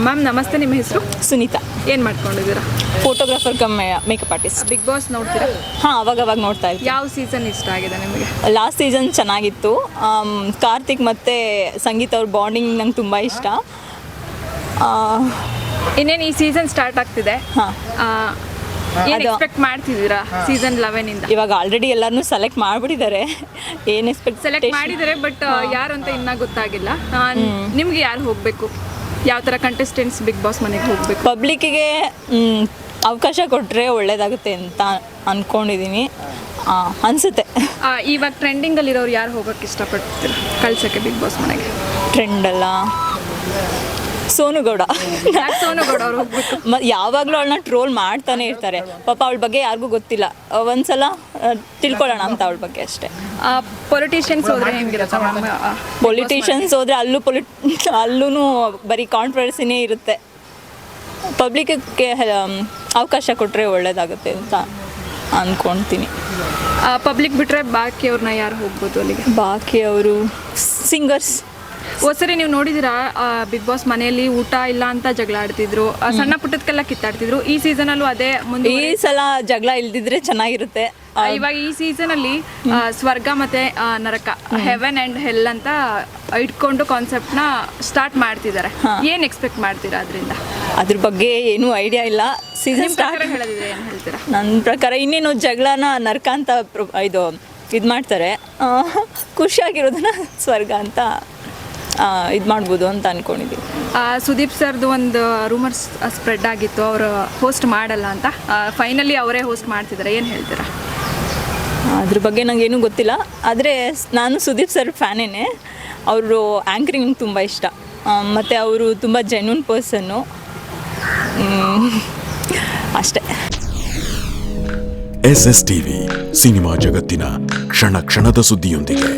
Ma'am ನಮಸ್ತೆ, ನಿಮ್ಮ ಹೆಸರು? ಸುನೀತಾ. ಏನು ಮಾಡ್ಕೊಂಡಿದ್ದೀರಾ? Photographer cum makeup artist. Bigg Boss ನೋಡ್ತೀರಾ? ಹಾಂ, ಅವಾಗ ನೋಡ್ತಾ ಇರ್ತೀನಿ. ಯಾವ ಸೀಸನ್ ಇಷ್ಟ ಆಗಿದೆ ನಿಮಗೆ? ಲಾಸ್ಟ್ ಸೀಸನ್ ಚೆನ್ನಾಗಿತ್ತು. ಕಾರ್ತಿಕ್ ಮತ್ತು ಸಂಗೀತ ಅವ್ರ ಬಾಂಡಿಂಗ್ ನಂಗೆ ತುಂಬ ಇಷ್ಟ. ಇನ್ನೇನು ಈ ಸೀಸನ್ ಸ್ಟಾರ್ಟ್ ಆಗ್ತಿದೆ. ಹಾಂ, ಏನು ಎಕ್ಸ್ಪೆಕ್ಟ್ ಮಾಡ್ತಿದ್ದೀರಾ ಸೀಸನ್ 11 ಇಂದ? ಇವಾಗ ಆಲ್ರೆಡಿ ಎಲ್ಲರನ್ನೂ ಸೆಲೆಕ್ಟ್ ಮಾಡಿಬಿಟ್ಟಿದ್ದಾರೆ. ಏನು ಸೆಲೆಕ್ಟ್ ಮಾಡಿದ್ದಾರೆ, ಬಟ್ ಯಾರು ಅಂತ ಇನ್ನೂ ಗೊತ್ತಾಗಿಲ್ಲ. ನಿಮ್ಗೆ ಯಾರು ಹೋಗಬೇಕು? ಯಾವ ಥರ ಕಂಟೆಸ್ಟೆಂಟ್ಸ್ ಬಿಗ್ ಬಾಸ್ ಮನೆಗೆ ಹೋಗಬೇಕು? ಪಬ್ಲಿಕ್ಕಿಗೆ ಅವಕಾಶ ಕೊಟ್ಟರೆ ಒಳ್ಳೇದಾಗುತ್ತೆ ಅಂತ ಅಂದ್ಕೊಂಡಿದ್ದೀನಿ, ಅನಿಸುತ್ತೆ. ಇವಾಗ ಟ್ರೆಂಡಿಂಗಲ್ಲಿರೋರು ಯಾರು ಹೋಗೋಕ್ಕೆ ಇಷ್ಟಪಡ್ತೀರಾ ಕಳ್ಸೋಕ್ಕೆ ಬಿಗ್ ಬಾಸ್ ಮನೆಗೆ? ಟ್ರೆಂಡಲ್ಲ, ಸೋನುಗೌಡ. ಸೋನುಗೌಡ ಅವ್ರು ಹೋಗ್ಬೇಕು. ಯಾವಾಗಲೂ ಅವಳನ್ನ ಟ್ರೋಲ್ ಮಾಡ್ತಾನೆ ಇರ್ತಾರೆ. ಪಾಪ ಅವಳ ಬಗ್ಗೆ ಯಾರಿಗೂ ಗೊತ್ತಿಲ್ಲ. ಒಂದ್ಸಲ ತಿಳ್ಕೊಳ್ಳೋಣ ಅಂತ ಅವಳ ಬಗ್ಗೆ ಅಷ್ಟೇ. ಪೊಲಿಟಿಷಿಯನ್ಸ್ ಹೋದ್ರೆ ಹೆಂಗಿರುತ್ತೆ? ಪೊಲಿಟಿಷಿಯನ್ಸ್ ಹೋದರೆ ಅಲ್ಲೂ ಬರೀ ಕಾಂಟ್ರವರ್ಸಿನೇ ಇರುತ್ತೆ. ಪಬ್ಲಿಕ್ಗೆ ಅವಕಾಶ ಕೊಟ್ಟರೆ ಒಳ್ಳೇದಾಗುತ್ತೆ ಅಂತ ಅಂದ್ಕೊಳ್ತೀನಿ. ಪಬ್ಲಿಕ್ ಬಿಟ್ಟರೆ ಬಾಕಿಯವ್ರನ್ನ ಯಾರು ಹೋಗ್ಬೋದು ಅಲ್ಲಿಗೆ? ಬಾಕಿಯವರು ಸಿಂಗರ್ಸ್. ಸರಿ, ನೀವು ನೋಡಿದಿರಾ ಬಿಗ್ ಬಾಸ್ ಮನೆಯಲ್ಲಿ ಊಟ ಇಲ್ಲ ಅಂತ ಜಗಳ ಆಡ್ತಿದ್ರು, ಸಣ್ಣ ಪುಟ್ಟದಕ್ಕೆಲ್ಲ ಕಿತ್ತಾಡ್ತಿದ್ರು. ಈ ಸೀಸನಲ್ಲೂ ಅದೇ ಮುಂದೆ. ಈ ಸಲ ಜಗಳ ಇಲ್ದಿದ್ರೆ ಚೆನ್ನಾಗಿರುತ್ತೆ. ಇವಾಗ ಈ ಸೀಸನ್ ಅಲ್ಲಿ ಸ್ವರ್ಗ ಮತ್ತೆ ನರಕ, ಹೆವೆನ್ ಅಂಡ್ ಹೆಲ್ ಅಂತ ಇಟ್ಕೊಂಡು ಕಾನ್ಸೆಪ್ಟ್ನ ಸ್ಟಾರ್ಟ್ ಮಾಡ್ತಿದ್ದಾರೆ. ಏನ್ ಎಕ್ಸ್ಪೆಕ್ಟ್ ಮಾಡ್ತೀರಾ ಅದರಿಂದ? ಅದ್ರ ಬಗ್ಗೆ ಏನೂ ಐಡಿಯಾ ಇಲ್ಲ. ಸೀಸನ್ ಸ್ಟಾರ್ಟ್ ಹೇಳಿದ್ರೆ ಏನು ಹೇಳ್ತೀರಾ? ನನ್ನ ಪ್ರಕಾರ ಇನ್ನೇನು ಜಗಳನ ನರಕ ಅಂತ ಇದು ಮಾಡ್ತಾರೆ. ಖುಷಿಯಾಗಿರೋದನ್ನ ಸ್ವರ್ಗ ಅಂತ ಇದು ಮಾಡ್ಬೋದು ಅಂತ ಅಂದ್ಕೊಂಡಿದ್ದೀವಿ. ಸುದೀಪ್ ಸರ್ದು ಒಂದು ರೂಮರ್ಸ್ ಸ್ಪ್ರೆಡ್ ಆಗಿತ್ತು, ಅವರು ಹೋಸ್ಟ್ ಮಾಡಲ್ಲ ಅಂತ. ಫೈನಲಿ ಅವರೇ ಹೋಸ್ಟ್ ಮಾಡ್ತಿದ್ದಾರೆ, ಏನು ಹೇಳ್ತೀರಾ? ಅದ್ರ ಬಗ್ಗೆ ನನಗೇನೂ ಗೊತ್ತಿಲ್ಲ. ಆದರೆ ನಾನು ಸುದೀಪ್ ಸರ್ ಫ್ಯಾನೇನೆ. ಅವರು ಆ್ಯಂಕರಿಂಗ್ ತುಂಬ ಇಷ್ಟ, ಮತ್ತು ಅವರು ತುಂಬ ಜೆನ್ಯೂನ್ ಪರ್ಸನ್ನು ಅಷ್ಟೇ. SS TV ಸಿನಿಮಾ ಜಗತ್ತಿನ ಕ್ಷಣ ಕ್ಷಣದ ಸುದ್ದಿಯೊಂದಿಗೆ.